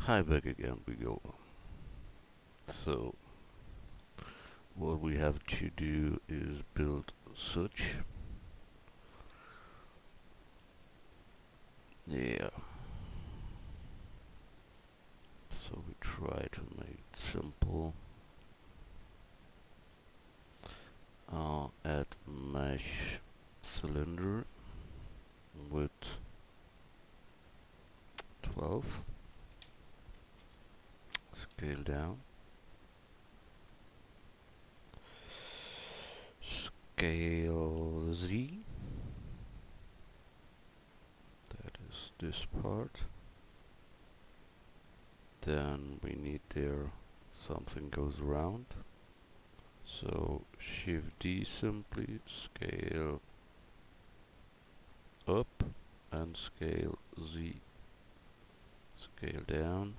Hi, back again we go. So, what we have to do is build such. Yeah. So we try to make it simple. Add mesh cylinder with 12. Scale down. Scale Z. That is this part. Then we need there something goes around. So Shift D simply, scale up and scale Z. Scale down,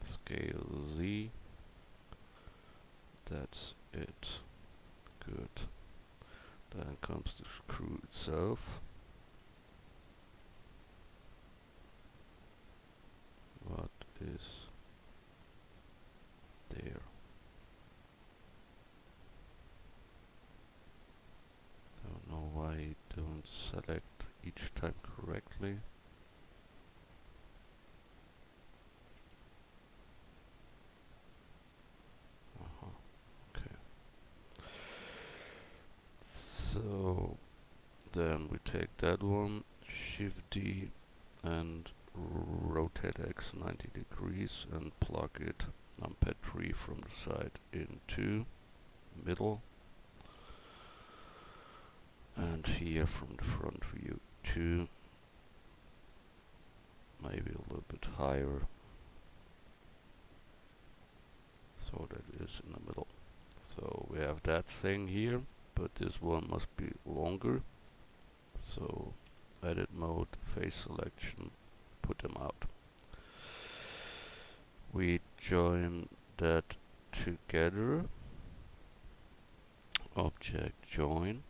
scale Z. That's it. Good. Then comes the screw itself. What is there? Don't know why it don't select each time correctly. Okay. So then we take that one, Shift D, and rotate X 90 degrees and plug it numpad 3 from the side into the middle, and here from the front view too, maybe a little bit higher, so that is in the middle. So we have that thing here, but this one must be longer. So edit mode, face selection, put them out. We join that together, object join,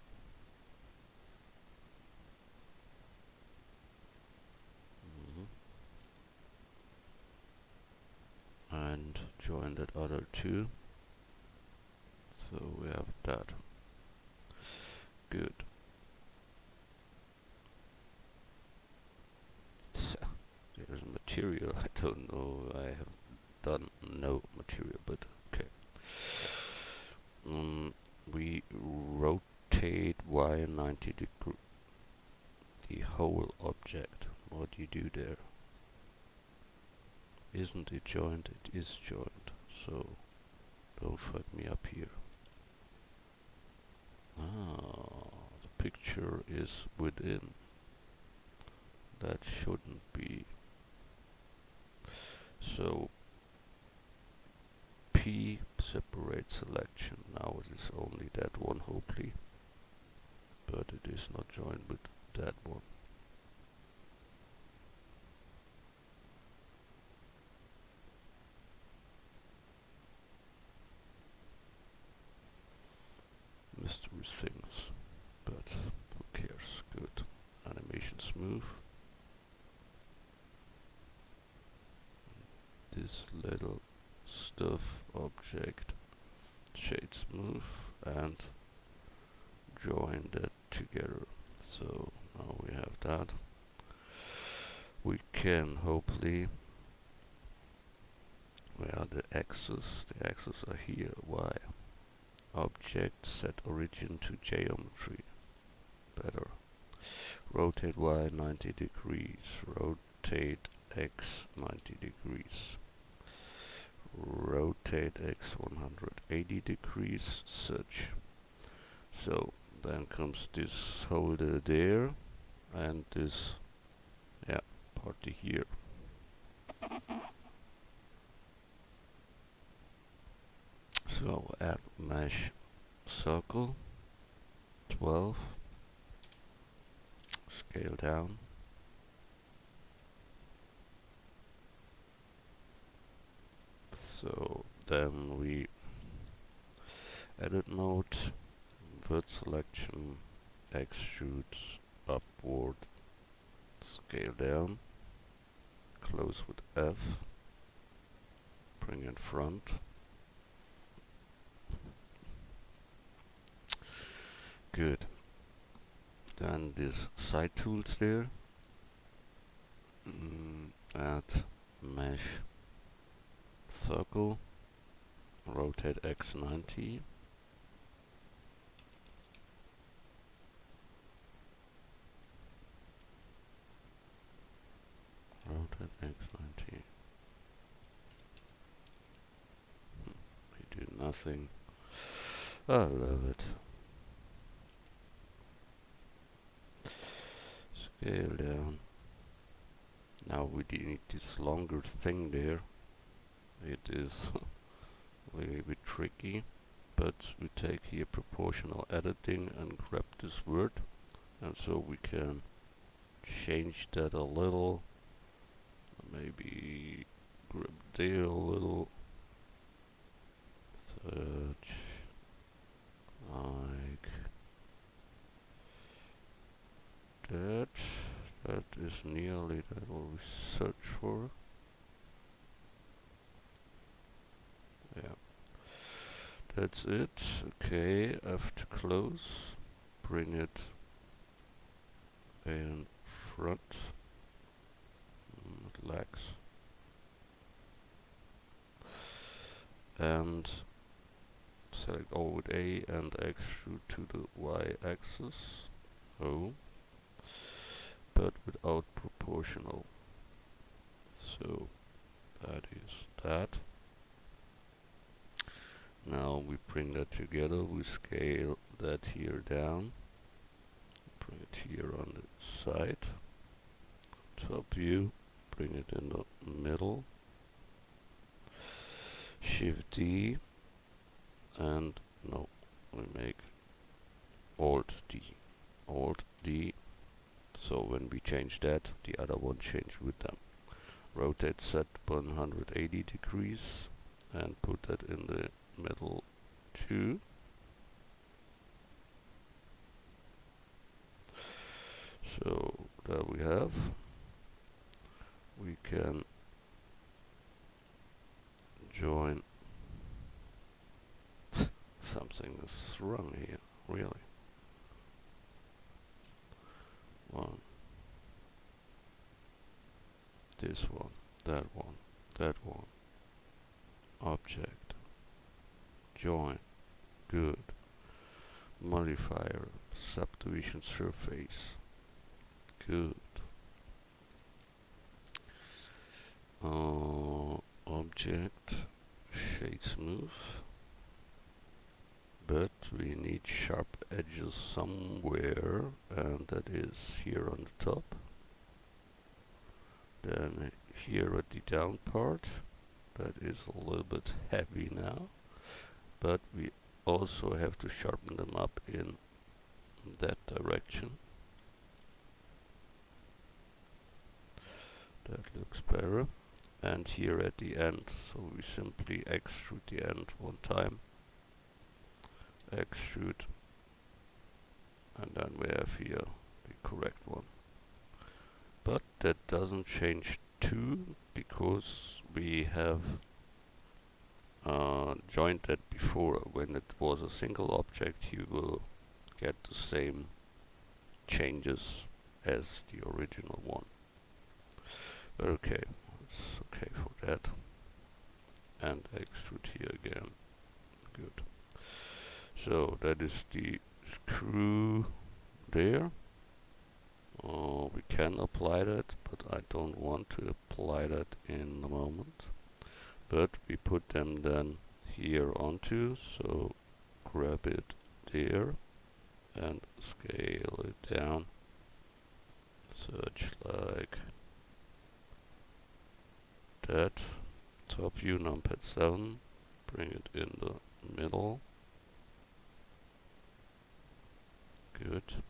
and join that other two. So we have that. Good. There's material. I don't know. I have done no material, but okay. We rotate Y 90 degree the whole object. What do you do there? Isn't it joined? It is joined. So don't fuck me up here. The picture is within. That shouldn't be. So P separate selection. Now it is only that one hopefully, but it is not joined with that one. Mystery things, but who cares? Good. Animation smooth. This little stuff object shade smooth and join that together. So now we have that. We can hopefully, where are the axes? The axes are here. Y. Object set origin to geometry. Better. Rotate Y 90 degrees. Rotate X 90 degrees. Rotate X 180 degrees. Such. So then comes this holder there and this party here. So add mesh circle 12, scale down, so then we edit mode, invert selection, extrude upward, scale down, close with F, bring in front. Good. Then this side tools there. Add mesh circle, rotate X90. Rotate X90. We do nothing. I love it. Scale down. Now we need this longer thing there. It is a little bit tricky, but we take here proportional editing and grab this word, and so we can change that a little. Maybe grab there a little. Search like that. That is nearly that what we search for. Yeah. That's it. Okay, I have to close. Bring it in front. It lags. And select all with A and extrude to the Y axis. O. But without proportional. So that is that. Now we bring that together, we scale that here down, bring it here on the side, top view, bring it in the middle, Shift D, and no, we make Alt D, Alt D, so when we change that, the other one change with them. Rotate set 180 degrees, and put that in the middle too. So there we have. We can join. Something is wrong here, really. One. This one, that one, that one. Object. Join. Good. Modifier. Subdivision surface. Good. Object. Shade smooth. But we need sharp edges somewhere, and that is here on the top. Then here at the down part, that is a little bit heavy now, but we also have to sharpen them up in that direction. That looks better. And here at the end, so we simply extrude the end one time, extrude, and then we have here the correct one. But that doesn't change too, because we have joined that before. When it was a single object, you will get the same changes as the original one. Okay, it's okay for that. And extrude here again. Good. So that is the screw there. We can apply that, but I don't want to apply that in the moment. But we put them then here onto, so grab it there and scale it down, such like that. Top view numpad 7, bring it in the middle. Good.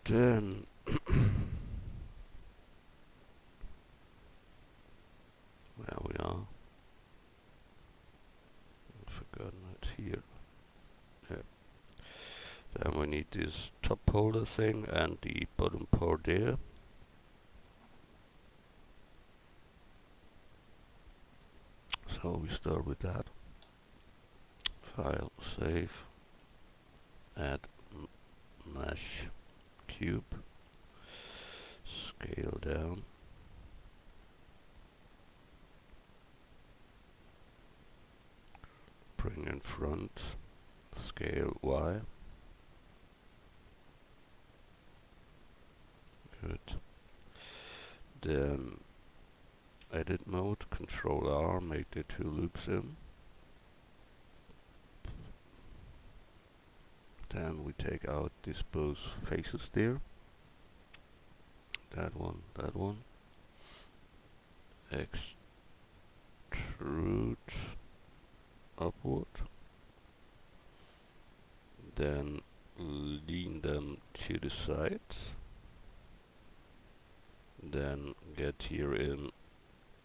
Then where we are, I've forgotten it here. Yeah. Then we need this top holder thing and the bottom part there. So we start with that. File, save, add mesh cube, scale down, bring in front, scale Y. Good. Then edit mode, Control R, make the two loops in. Then we take out these both faces there. That one, that one. Extrude upward. Then lean them to the sides. Then get here in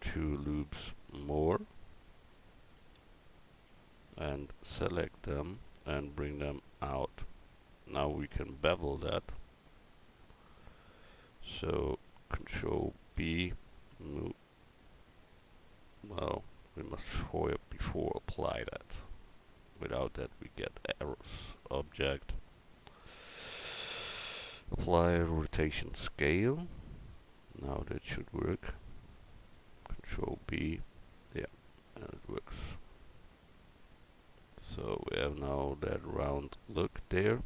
2 loops more. And select them and bring them out. Now we can bevel that. So Control B, move. Well, we must before apply that. Without that we get errors. Object. Apply rotation scale. Now that should work. Control B. Yeah, and it works. So we have now that round look there.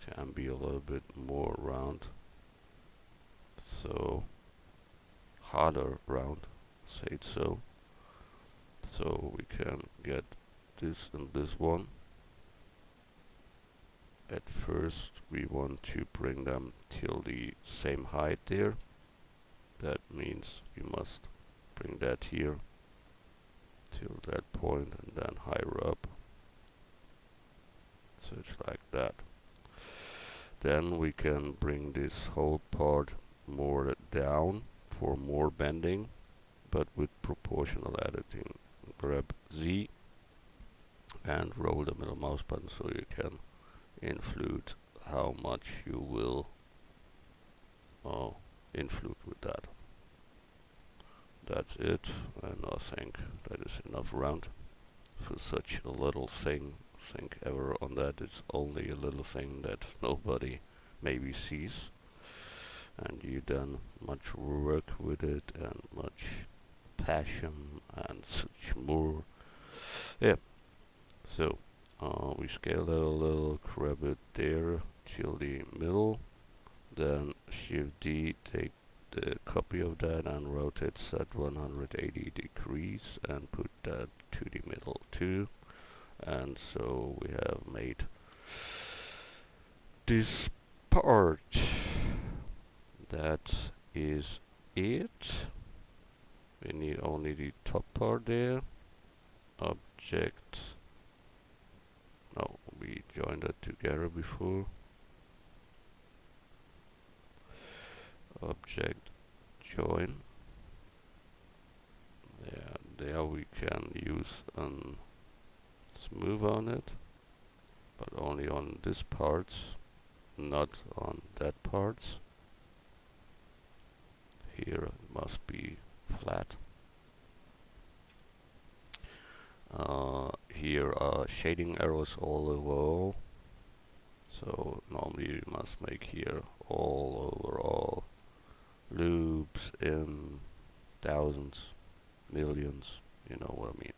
Can be a little bit more round. So harder round, say it so. So we can get this and this one. At first we want to bring them till the same height there. That means you must bring that here till that point and then higher up. So it's like that. Then we can bring this whole part more down for more bending, but with proportional editing. Grab Z and roll the middle mouse button so you can influence how much you will influence with that. That's it, and I think that is enough around for such a little thing. Think ever on that. It's only a little thing that nobody maybe sees, and you done much work with it and much passion and such more. Yeah. So we scale that a little, grab it there till the middle, then Shift D, take the copy of that and rotate set 180 degrees and put that to the middle too. And so we have made this part. That is it. We need only the top part there. Object. No, we joined that together before. Object join. Yeah, there we can use smooth on it, but only on this parts, not on that parts. Here it must be flat. Here are shading arrows all over. So normally you must make here all over all loops in thousands, millions, you know what I mean.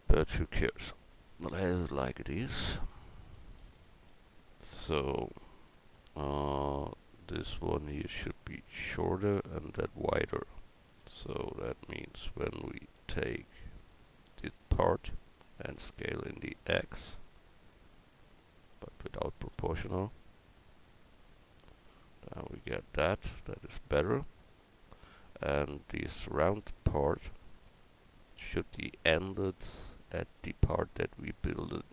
But who cares? Let it like it is. So this one here should be shorter and that wider. So that means when we take this part and scale in the X, but without proportional, then we get that is better. And this round part should be ended at the part that we built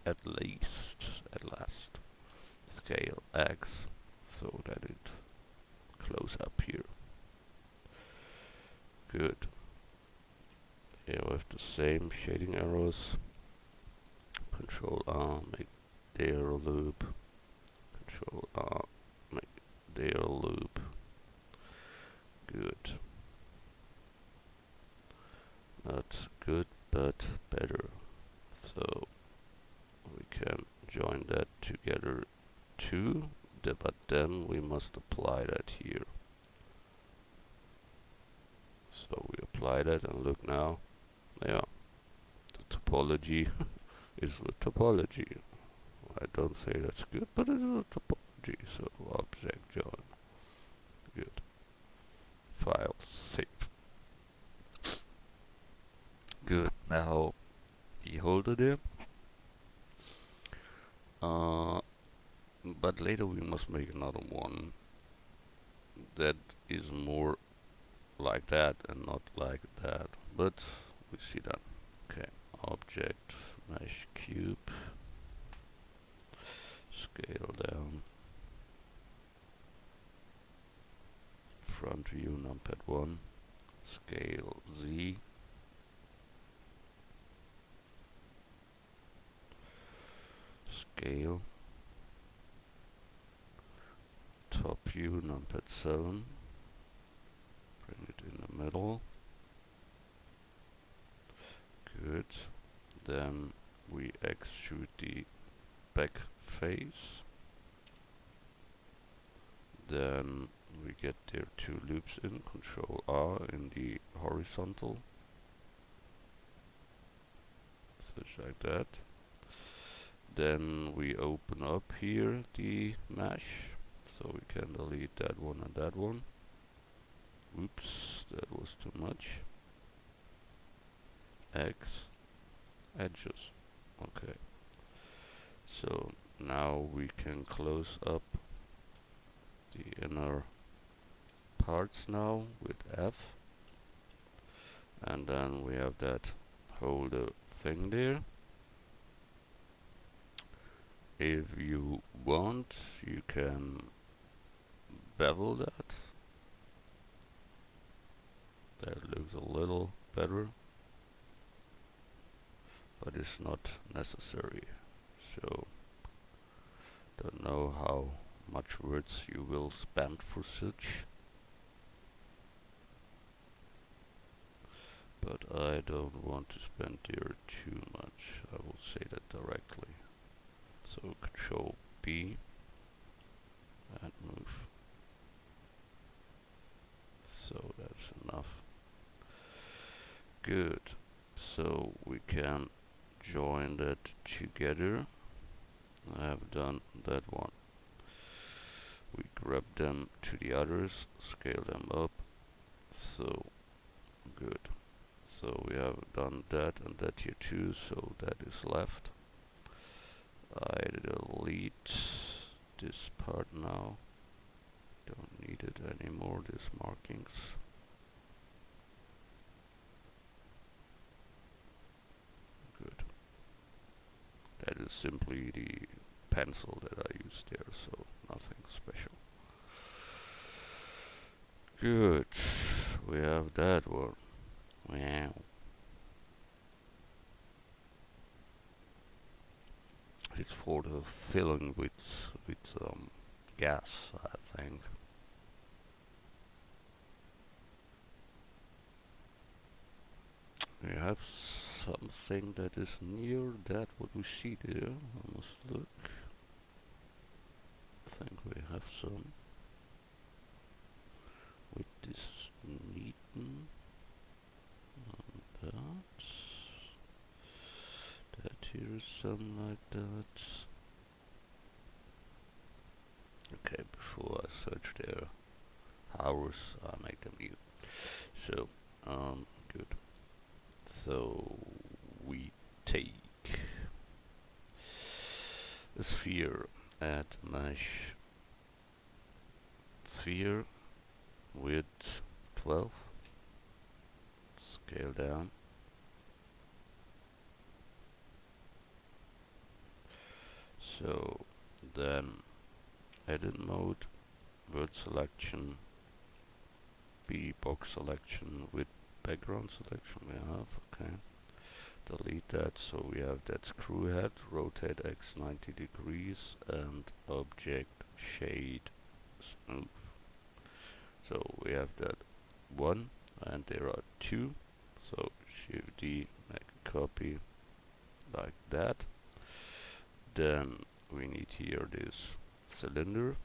at last. Scale X, so that it close up here. Good. Here we have the same shading arrows. Control R, make there a loop. Control R, make there a join that together too, but then we must apply that here. So we apply that, and look now, yeah, the topology is the topology. I don't say that's good, but it's a topology. So object join, good. File save. Good. Now the holder there. But later we must make another one that is more like that and not like that. But we see that. Okay. Object mesh cube. Scale down. Front view numpad 1. Scale Z. Scale. Top view numpad 7. Bring it in the middle. Good. Then we extrude the back face. Then we get there 2 loops in, Control R in the horizontal. Such like that. Then we open up here the mesh, so we can delete that one and that one. Oops, that was too much. X, edges. Okay. So now we can close up the inner parts now with F. And then we have that whole thing there. If you want, you can bevel that. That looks a little better, but it's not necessary. So, don't know how much words you will spend for such, but I don't want to spend there too much. I will say that directly. So Control B and move. So that's enough. Good. So we can join that together. I have done that one. We grab them to the others, scale them up. So good. So we have done that and that here too, so that is left. I delete this part now. Don't need it anymore, these markings. Good. That is simply the pencil that I used there, so nothing special. Good. We have that one. Wow. It's for the filling with gas, I think. We have something that is near that what we see there. I must look. I think we have some with this Neaton and that. That here is some like that. Okay, before I search their hours, I make them new. So, good. So we take a sphere, add mesh sphere width 12, scale down. So then edit mode, word selection, B box selection with background selection we have, okay. Delete that, so we have that screw head, rotate X 90 degrees, and object shade smooth. So we have that one, and there are two, so Shift D, make a copy like that. Then we need here this cylinder.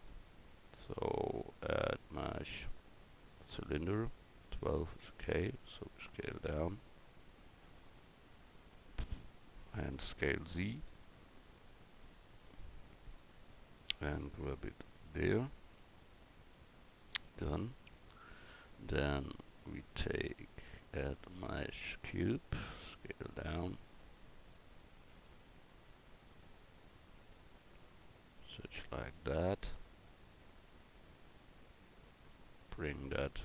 So add mesh cylinder 12 is okay, so scale down and scale Z and grab it there. Done. Then we take add mesh cube, scale down, such like that. Bring that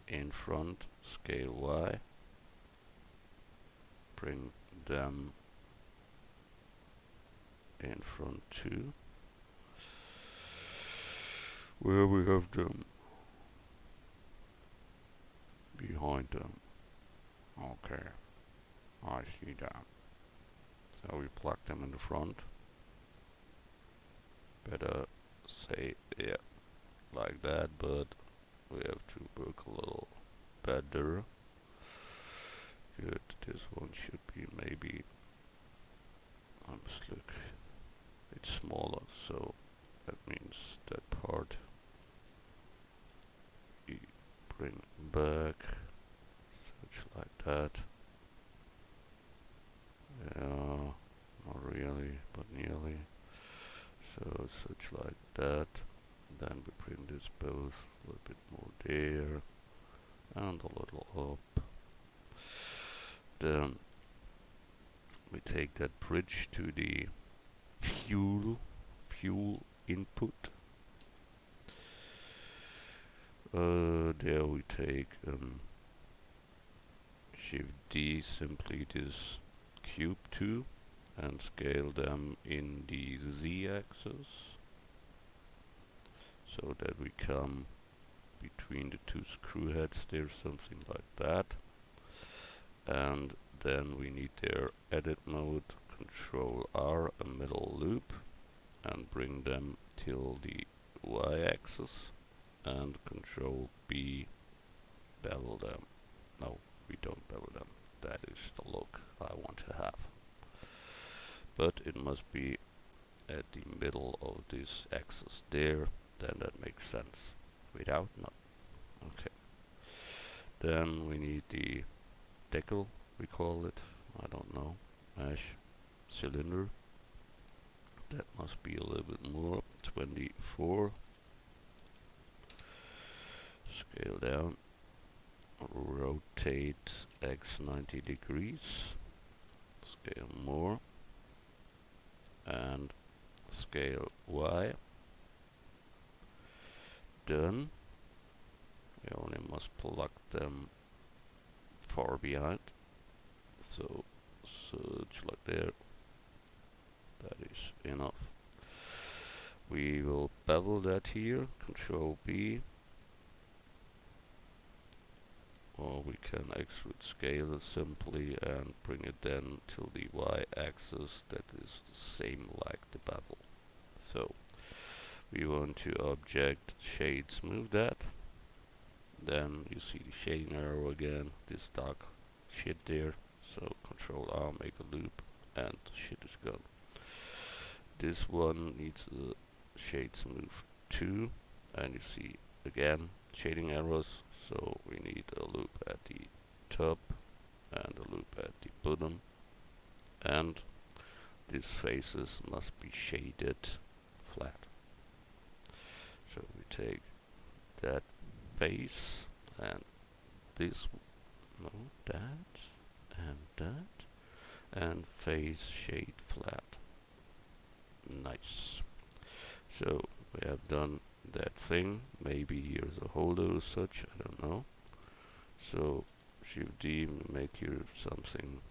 in front, scale Y. Bring them in front too, where we have them behind them. Okay, I see that. So we plug them in the front. Better say, yeah, like that, but we have to work a little better. Good, this one should be maybe, I must look, it's smaller, so that means that part we bring back, such like that. Yeah, not really, but nearly. So such like that. Then we bring this both a little bit more there and a little up. Then we take that bridge to the fuel input. There we take Shift D, simply this cube 2, and scale them in the Z-axis, so that we come between the two screw heads there, something like that. And then we need their edit mode, Control R, a middle loop, and bring them till the Y-axis, and Control B, bevel them. No, we don't bevel them. That is the look I want to have. But it must be at the middle of this axis there, then that makes sense. Without, not. Okay. Then we need the decal, we call it, I don't know, mesh cylinder. That must be a little bit more, 24. Scale down, rotate X 90 degrees, scale more, and scale Y. Done. We only must plug them far behind, so such like there. That is enough. We will bevel that here, Control B, or we can extrude scale it simply and bring it then to the Y-axis that is the same like the bevel. So we want to object shade smooth that. Then you see the shading arrow again, this dark shit there. So Control R, make a loop, and shit is gone. This one needs a shade smooth too, and you see again shading arrows. So we need a loop at the top and a loop at the bottom, and these faces must be shaded flat. So we take that face and this, no, that and that, and face shade flat. Nice. So we have done that thing. Maybe here's a holder or such, I don't know. So Shift D, make here something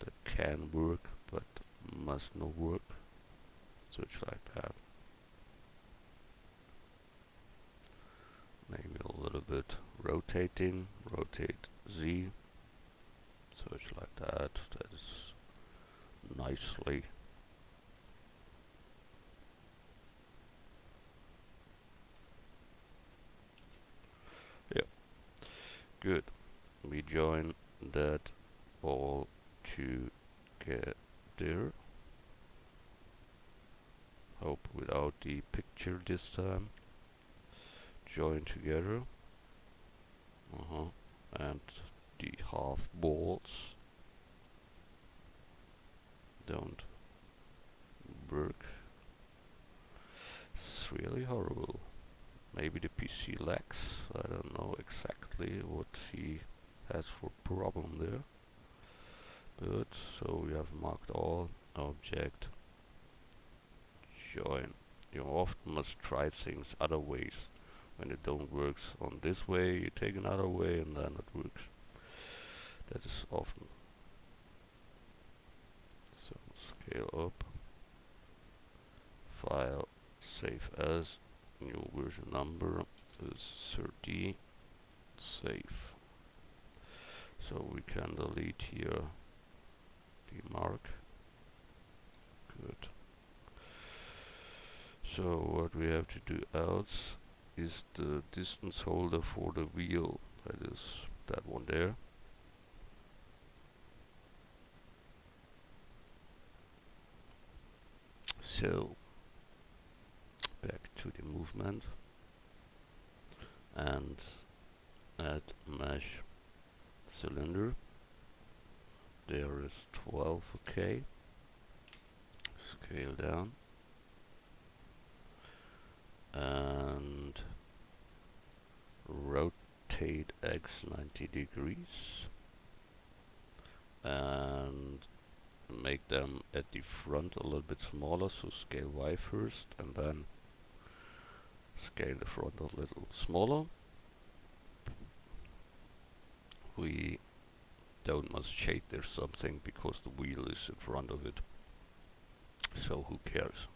that can work but must not work, such like that. Maybe a little bit rotating, rotate Z, such like that. That is nicely. Yeah, good. We join that all together. there. Hope without the picture this time. Join together. And the half balls don't work. It's really horrible. Maybe the PC lags. I don't know exactly what he has for problem there. But so we have marked all object join. You often must try things other ways. When it don't works on this way, you take another way and then it works. That is often. So scale up. File, save as, new version number is 30, save. So we can delete here the mark. Good. So what we have to do else is the distance holder for the wheel. That is that one there. So back to the movement and add mesh cylinder. There is 12, okay. Scale down and rotate X 90 degrees and make them at the front a little bit smaller, so scale Y first and then scale the front a little smaller. We don't must shade there something because the wheel is in front of it, so who cares.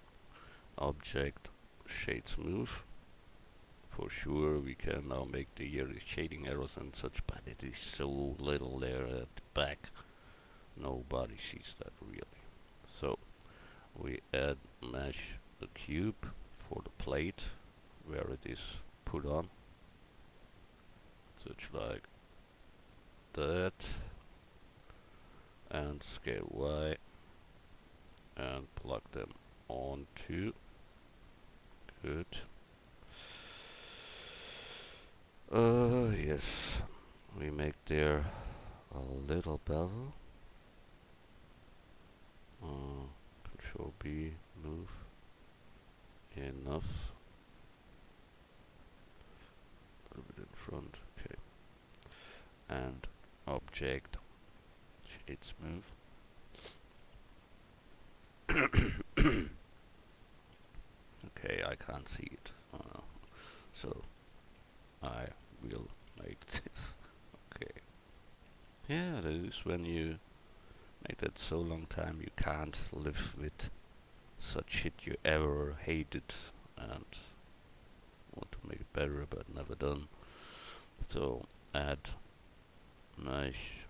Object shade smooth. For sure we can now make the shading errors and such, but it is so little there at the back, nobody sees that really. So we add mesh the cube for the plate where it is put on, such like that, and scale Y and plug them onto. Good. Yes, we make there a little bevel. Control B, move. Enough. A little bit in front, okay. And object shade smooth. Okay, I can't see it. So I will make this. Okay. Yeah, that is when you make that so long time you can't live with such shit you ever hated and want to make it better but never done. So add mesh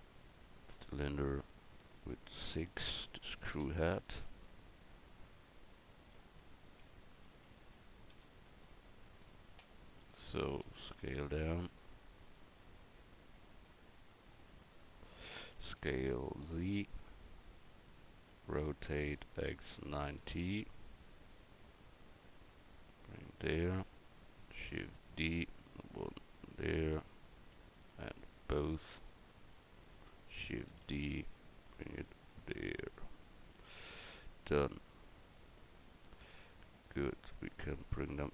cylinder with 6 to screw head. So scale down, scale Z, rotate X 90, bring there, Shift D, one there, and both, Shift D, bring it there. Done. Good, we can bring them.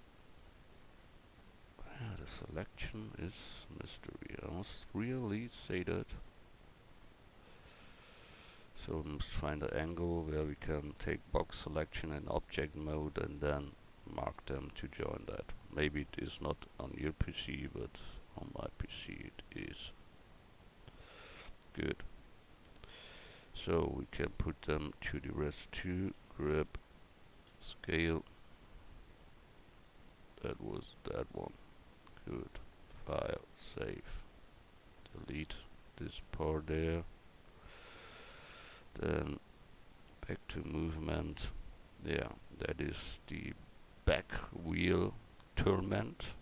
Yeah, the selection is mystery. I must really say that. So we must find an angle where we can take box selection and object mode and then mark them to join that. Maybe it is not on your PC, but on my PC it is. Good. So we can put them to the rest too. Grab, scale. That was that one. Good. File, save. Delete this part there. Then back to movement. Yeah, that is the back wheel torment.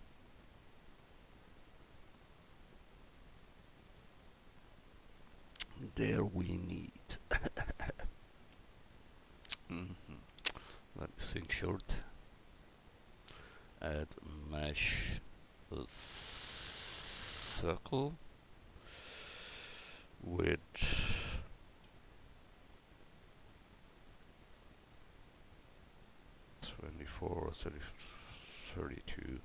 There we need short, add mesh circle with 24 or 32.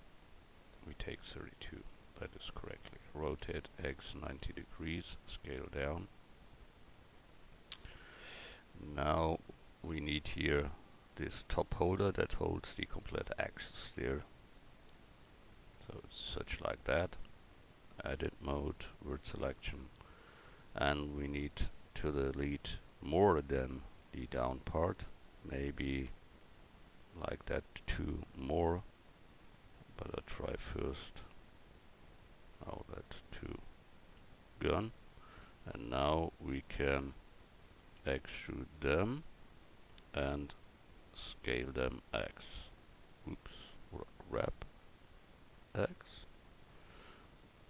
We take 32, that is correctly. Rotate X 90 degrees, scale down. Now we need here this top holder that holds the complete axis there. So it's such like that. Edit mode, word selection, and we need to delete more than the down part, maybe like that 2 more, but I'll try first. Now that 2 gone, and now we can extrude them and scale them X. Oops, grab X,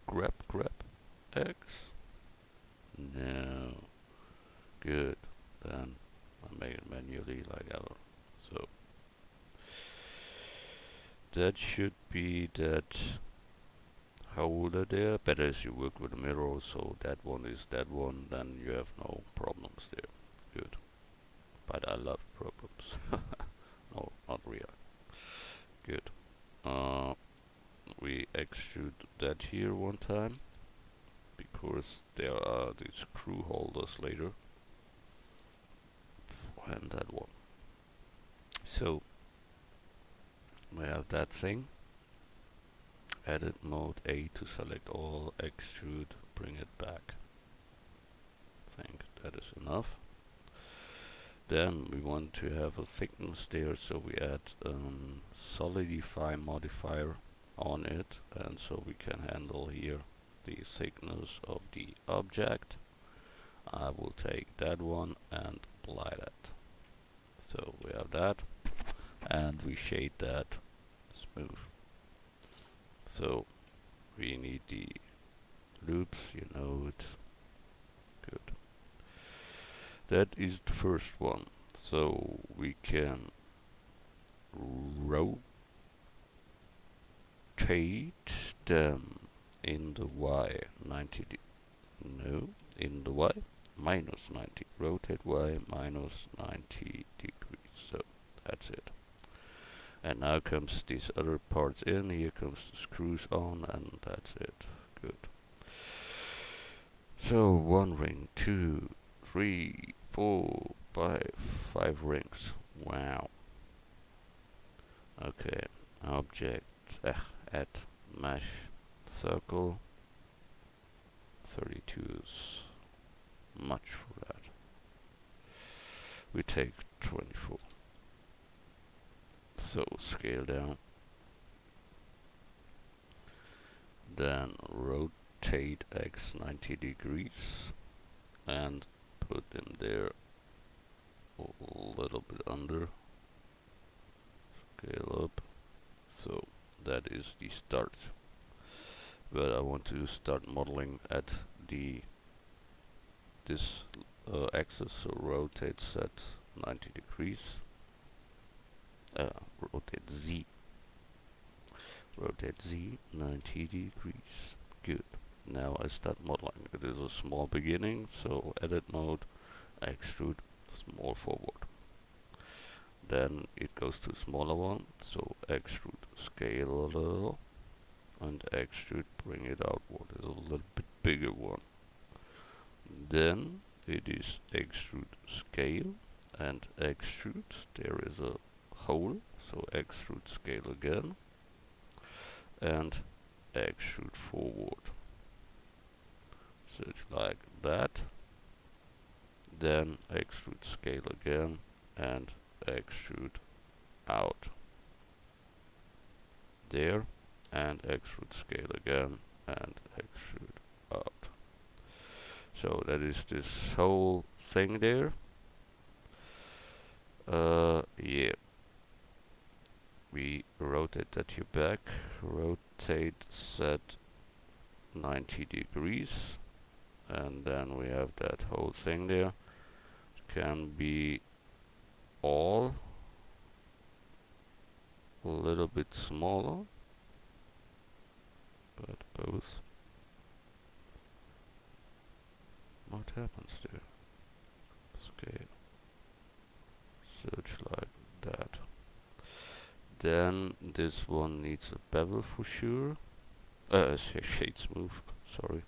grab X. No, good. Then I make it manually like ever. So that should be that holder there. Better is you work with a mirror, so that one is that one, then you have no problems there. Good. But I love problems. No, not real. Good. We extrude that here one time, because there are these screw holders later. And that one. So we have that thing. Edit mode A to select all, extrude, bring it back. I think that is enough. Then we want to have a thickness there, so we add solidify modifier on it, and so we can handle here the thickness of the object. I will take that one and apply that. So we have that, and we shade that smooth. So we need the loops, you know it. Good. That is the first one. So we can rotate them in the Y 90 in the Y minus 90. Rotate Y minus 90 degrees. So that's it. And now comes these other parts in, here comes the screws on, and that's it. Good. So 1 ring, 2, 3, 4, 5 rings. Wow. Okay, object, add mesh circle. 32 is much for that. We take 24. So scale down, then rotate X 90 degrees and put them there a little bit under, scale up. So that is the start, but I want to start modeling at this axis, so rotate Z 90 degrees. Rotate Z. Rotate Z 90 degrees. Good. Now I start modeling. It is a small beginning, so edit mode, extrude, small forward. Then it goes to smaller one, so extrude, scale a little, and extrude, bring it outward. It's a little bit bigger one. Then it is extrude, scale, and extrude. There is a hole, so extrude, scale again, and extrude forward. So it's like that. Then extrude, scale again, and extrude out. There, and extrude, scale again, and extrude out. So that is this whole thing there. Yeah. We rotate that here back, rotate set 90 degrees, and then we have that whole thing there. It can be all a little bit smaller, but both. What happens there? Scale. Search like that. Then this one needs a bevel for sure. Shade smooth, sorry.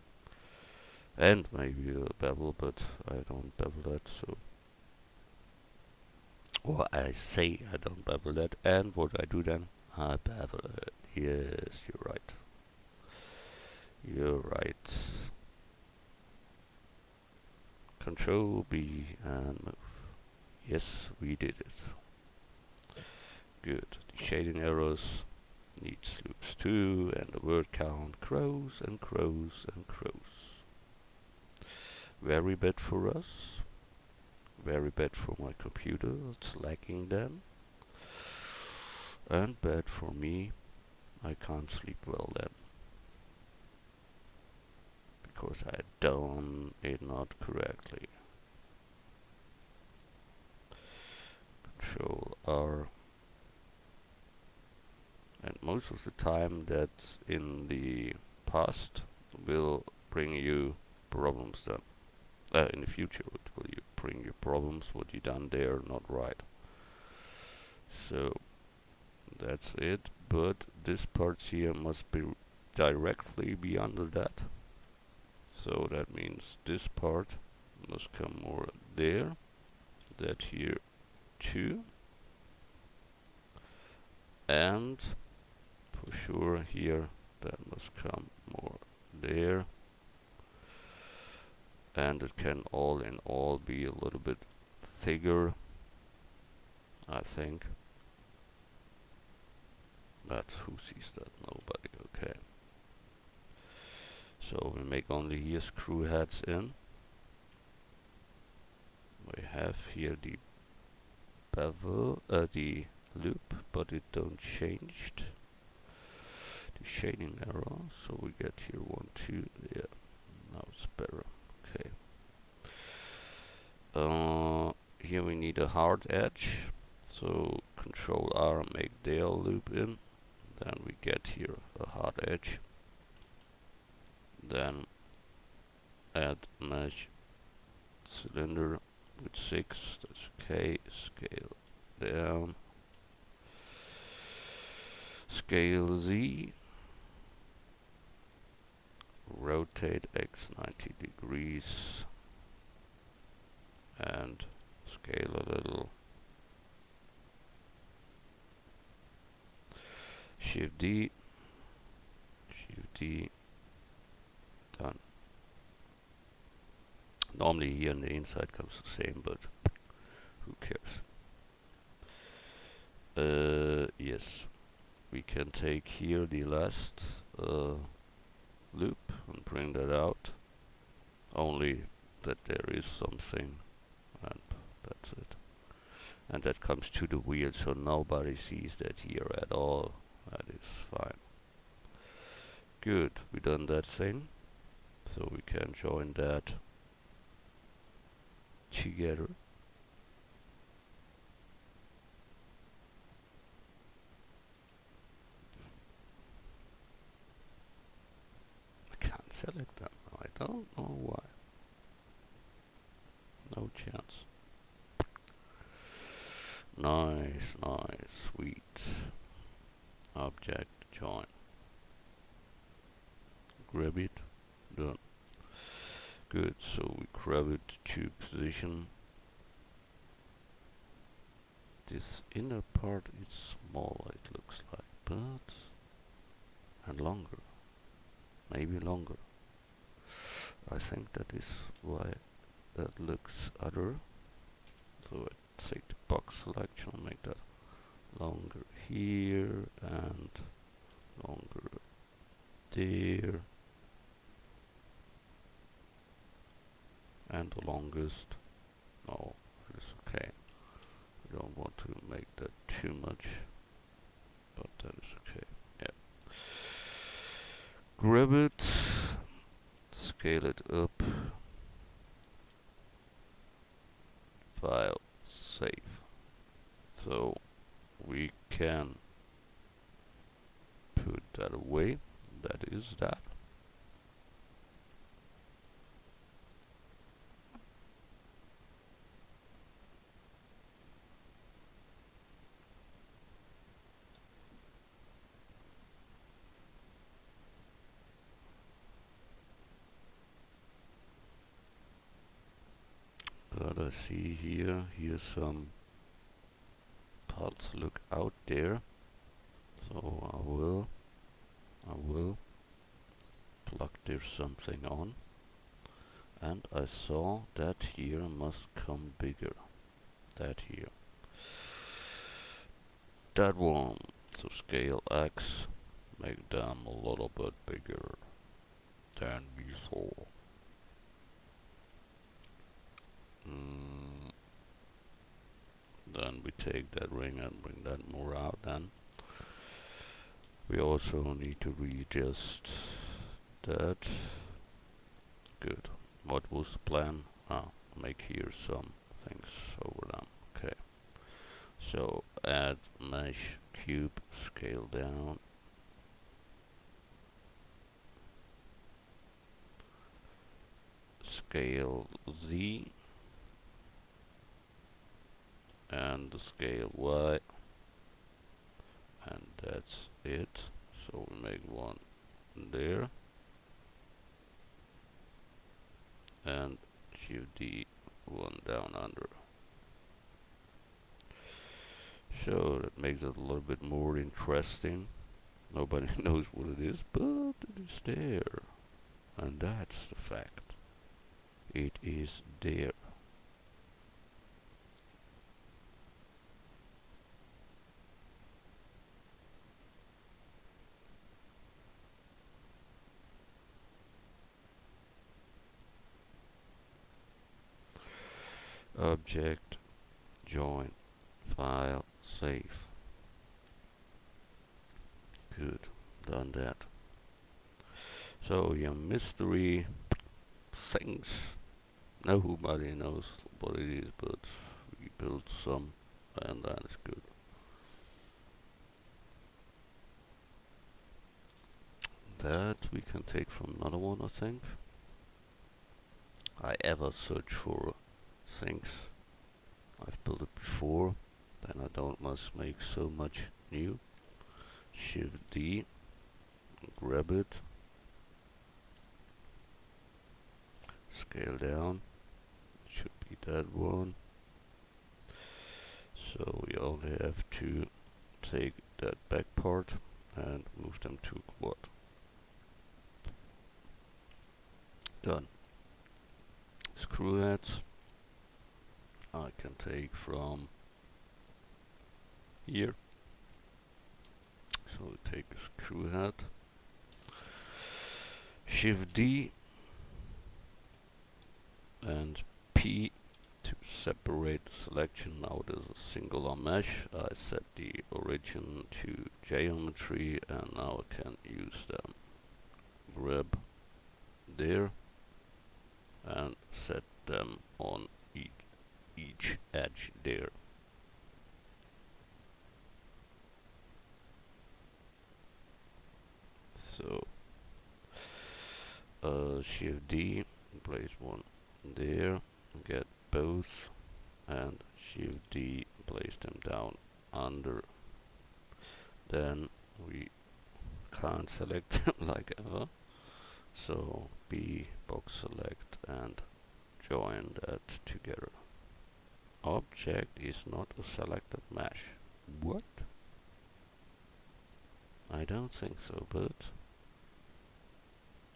And maybe a bevel, but I don't bevel that, so. Or I say I don't bevel that, and what I do then? I bevel it. Yes, you're right. You're right. Control B and move. Yes, we did it. Good. The shading arrows needs loops too, and the word count grows and grows and grows. Very bad for us. Very bad for my computer. It's lagging then. And bad for me. I can't sleep well then. Because I done it not correctly. Control R. And most of the time that in the past will bring you problems then. In the future it will you bring you problems what you done there not right. So that's it, but this part here must be directly be under that. So that means this part must come more there, that here too, and for sure here that must come more there, and it can all in all be a little bit thicker, I think. But who sees that? Nobody. Okay. So we make only here screw heads in. We have here the bevel, the loop, but it don't changed the shading arrow. So we get here 1, 2. Yeah, now it's better. Okay. Here we need a hard edge. So Control R, make Dale loop in. Then we get here a hard edge. Then add mesh cylinder with 6. That's okay. Scale down. Scale Z. Rotate X 90 degrees. And scale a little. Shift D. Shift D. Done. Normally here on the inside comes the same, but who cares? Yes, we can take here the last loop and bring that out. Only that there is something, and that's it. And that comes to the wheel, so nobody sees that here at all. That is fine. Good, we done that thing. So we can join that together. I can't select them. I don't know why. No chance. Nice, nice, sweet. Object, join. Grab it, done. Good, so we grab it to position. This inner part is small, it looks like, but and longer, maybe longer. I think that is why that looks other. So I take the box selection and make that longer here and longer there, and the longest. No, it's okay. I don't want to make that too much, but that is okay. Yeah. Grab it, scale it up, file, save. So we can that away. That is that. But I see here's some parts look out there. So I will plug there something on. And I saw that here must come bigger. That here. That one. So scale X, make them a little bit bigger than before. Then we take that ring and bring that more out then. We also need to readjust that. Good. What was the plan? Make here some things over them. Okay. So add mesh cube, scale down. Scale Z and the scale Y, and that's it. So we make one there and Shift D one down under. So that makes it a little bit more interesting. Nobody knows what it is, but it is there. And that's the fact. It is there. Object, join, file, save. Good, done that. So your mystery things, nobody knows what it is, but we built some, and that is good. That we can take from another one, I think. I ever search for things. I've built it before, then I don't must make so much new. Shift D, grab it, scale down, should be that one. So we only have to take that back part and move them to quad. Done. Screw heads I can take from here. So we take a screw head, Shift D and P to separate the selection. Now there's a singular mesh. I set the origin to geometry and now I can use them. Grab there and set them on each edge there. So Shift D, place one there, get both, and Shift D, place them down under. Then we can't select them like ever. So B, box select, and join that together. Object is not a selected mesh. What? I don't think so, but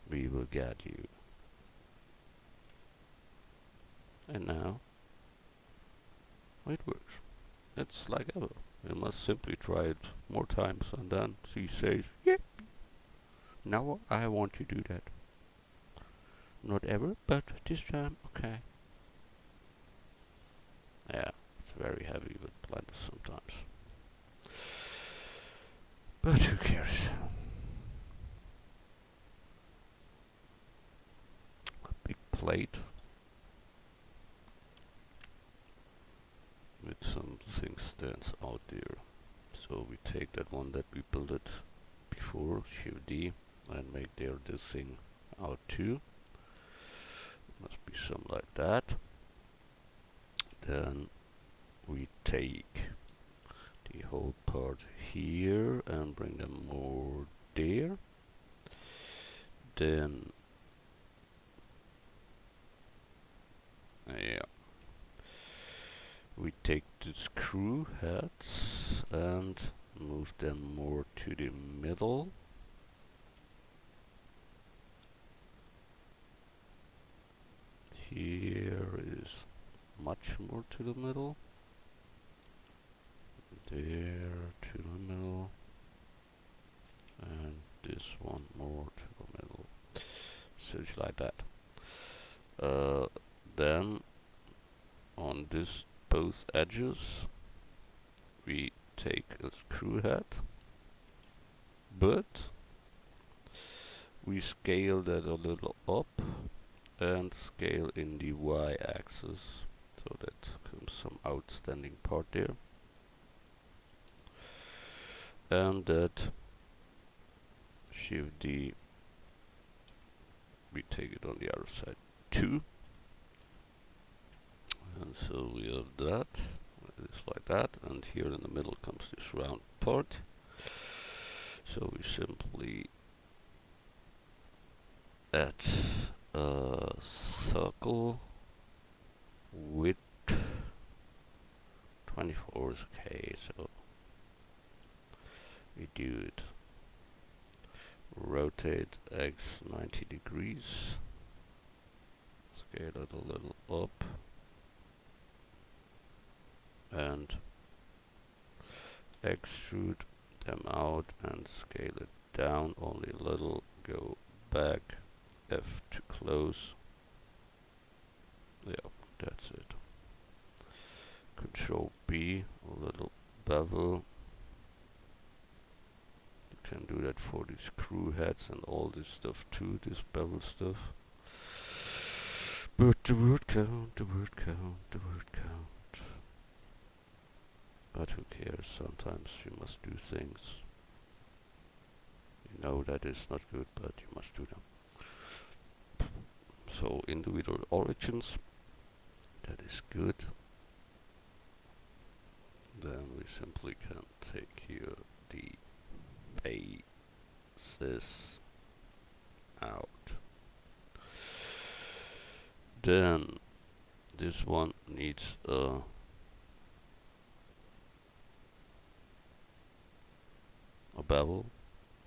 we will get you. And now it works. It's like ever. You must simply try it more times and then she says, yep, now I want to do that. Not ever, but this time, okay. Yeah, it's very heavy with blenders sometimes. But who cares? A big plate with some things stands out there. So we take that one that we built it before, Shift D, and make there this thing out too. Must be something like that. Then we take the whole part here and bring them more there. Then yeah, we take the screw heads and move them more to the middle. Here is much more to the middle. There to the middle. And this one more to the middle. Such like that. Then on this both edges we take a screw head, but we scale that a little up and scale in the y-axis, so that comes some outstanding part there. And that Shift D, we take it on the other side too. And so we have that, it's like that, and here in the middle comes this round part. So we simply add a circle width 24 is okay, so we do it. Rotate X 90 degrees, scale it a little up, and extrude them out and scale it down only a little, go back, F to close. Yeah, that's it. Control B, a little bevel. You can do that for the screw heads and all this stuff too, this bevel stuff. But the word count, the word count, the word count. But who cares, sometimes you must do things. You know that is not good, but you must do them. So individual origins, that is good. Then we simply can take here the bases out. Then this one needs a bevel,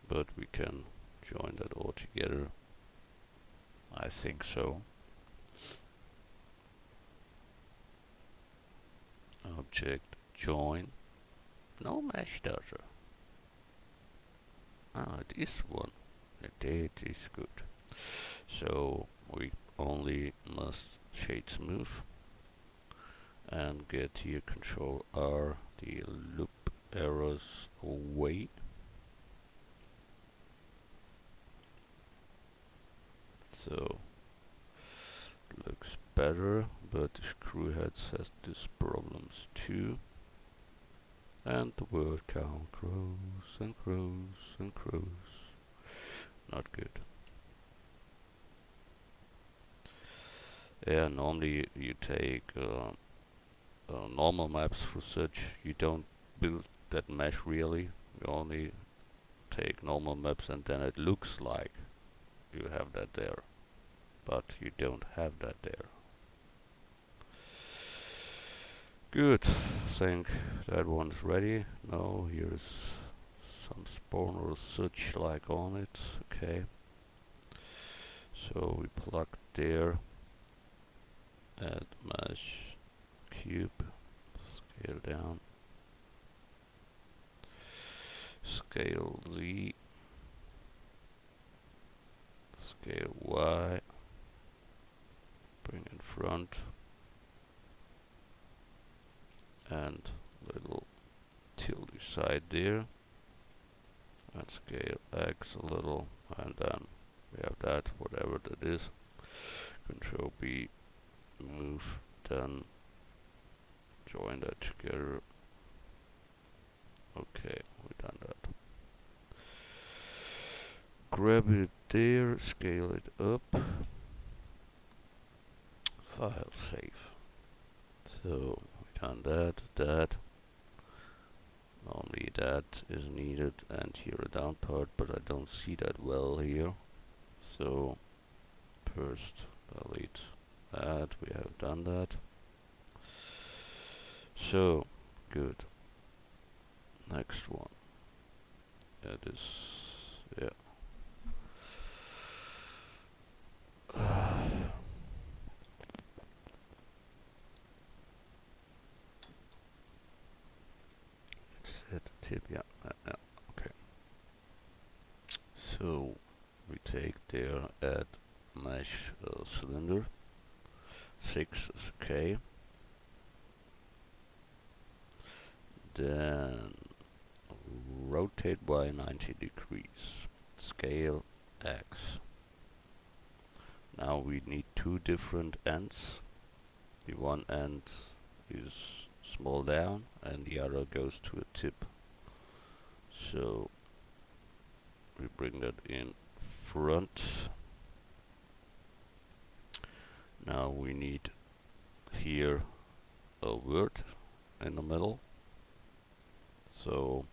but we can join that all together. I think so. Object join. No mesh data. Ah, this one. That is good. So we only must shade smooth and get here Control R the loop errors away. So looks better, but the screw heads has these problems too. And the word count grows and grows and grows. Not good. Yeah, normally you take normal maps for such. You don't build that mesh really. You only take normal maps and then it looks like you have that there. But you don't have that there. Good, think that one's ready. Now here's some spawn or such like on it. Okay. So we plug there. Add mesh cube. Scale down. Scale Z. Scale Y. Bring in front. And little tilde side there. And scale X a little. And then we have that, whatever that is. Control B. Move. Then join that together. Okay, we done that. grab it there, scale it up, file save. So we done that. Normally that is needed, and here a down part, but I don't see that well here. So first delete that, we have done that. So good. Next one. That is, yeah. Set tip, yeah, okay. So we take there, add mesh cylinder, 6 is okay. Then rotate by 90 degrees, scale X. Now we need two different ends. The one end is small down and the other goes to a tip. So we bring that in front. Now we need here a word in the middle. So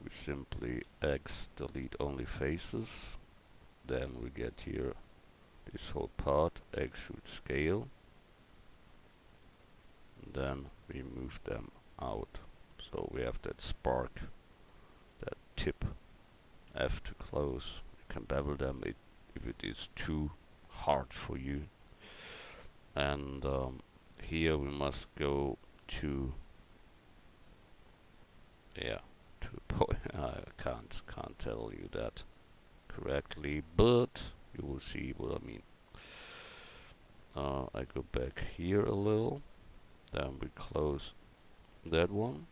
we simply X delete only faces. Then we get here this whole part, extrude scale. And then we move them out. So we have that spark, that tip. F to close. You can bevel them if it is too hard for you. And here we must go to, yeah, to a point. I can't tell you that correctly, but you will see what I mean. I go back here a little, then we close that one.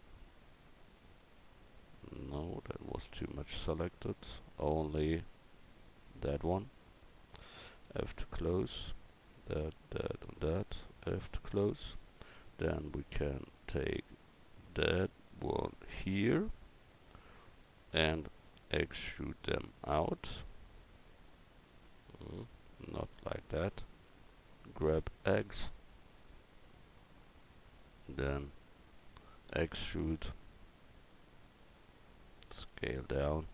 No, that was too much selected. Only that one. F to close. That, and that. F to close. Then we can take that one here and extrude them out. Not like that. Grab X. Then extrude. Scale down.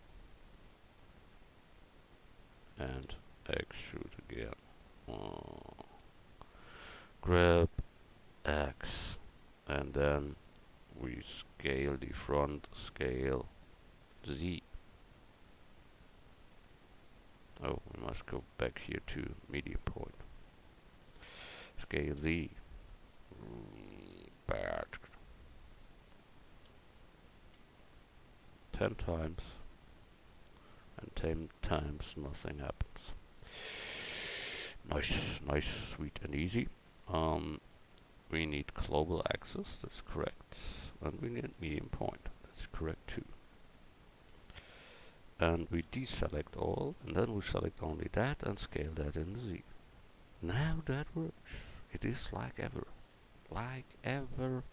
And extrude again. Grab X. And then we scale the front, scale Z. Oh, we must go back here to medium point. Scale Z. Bad. 10 times. And 10 times nothing happens. Nice, sweet and easy. We need global axis, that's correct. And we need medium point, that's correct too. And we deselect all, and then we select only that and scale that in Z. Now that works. It is like ever. Like ever.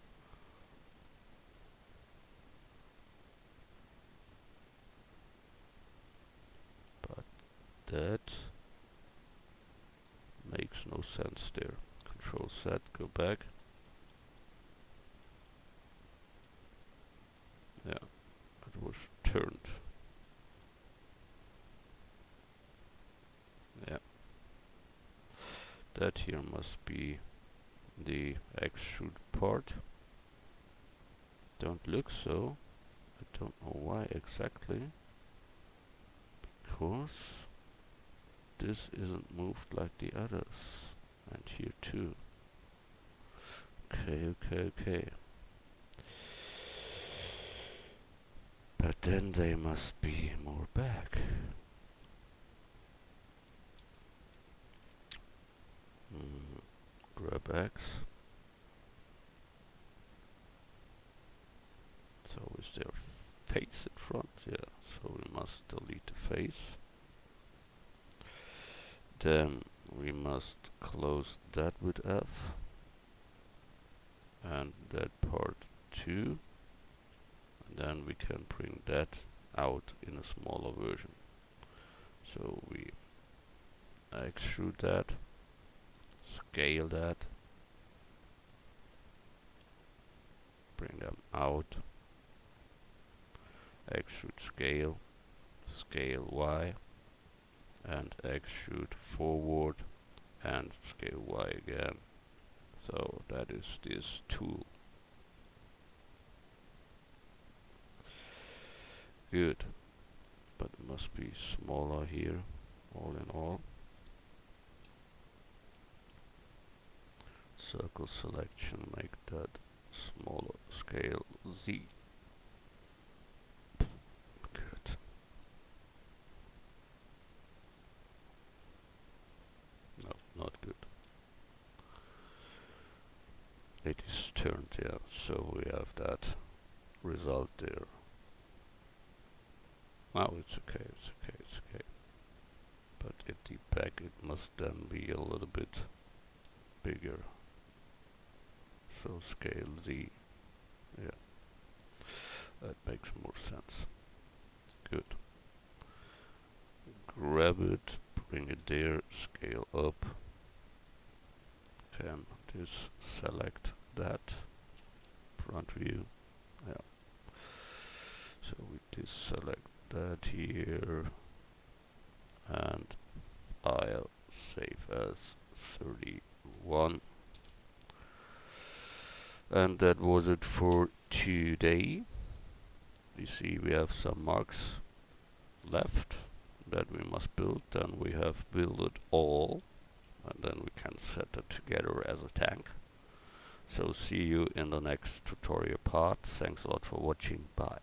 But that makes no sense there. Control Z, go back. Yeah, it was turned. Yeah. That here must be the extrude part. Don't look so. I don't know why exactly. Because this isn't moved like the others. And here too. Okay. But then they must be more back. Grab X. So is there face in front? Yeah, so we must delete the face. Then we must close that with F. And that part too. And then we can bring that out in a smaller version. So we extrude that, scale that, bring them out, extrude scale, scale Y, and extrude forward and scale Y again. So that is this tool. Good, but it must be smaller here, all in all. Circle selection, make that smaller, scale Z. Good. No, not good. It is turned, yeah, so we have that result there. Now it's okay, it's okay, it's okay. But at the back it must then be a little bit bigger. So scale Z. Yeah. That makes more sense. Good. Grab it, bring it there, scale up. Can this select that front view? Yeah. So we deselect that here, and I'll save as 31. And that was it for today. You see we have some marks left that we must build. Then we have built it all, and then we can set it together as a tank. So see you in the next tutorial part. Thanks a lot for watching. Bye.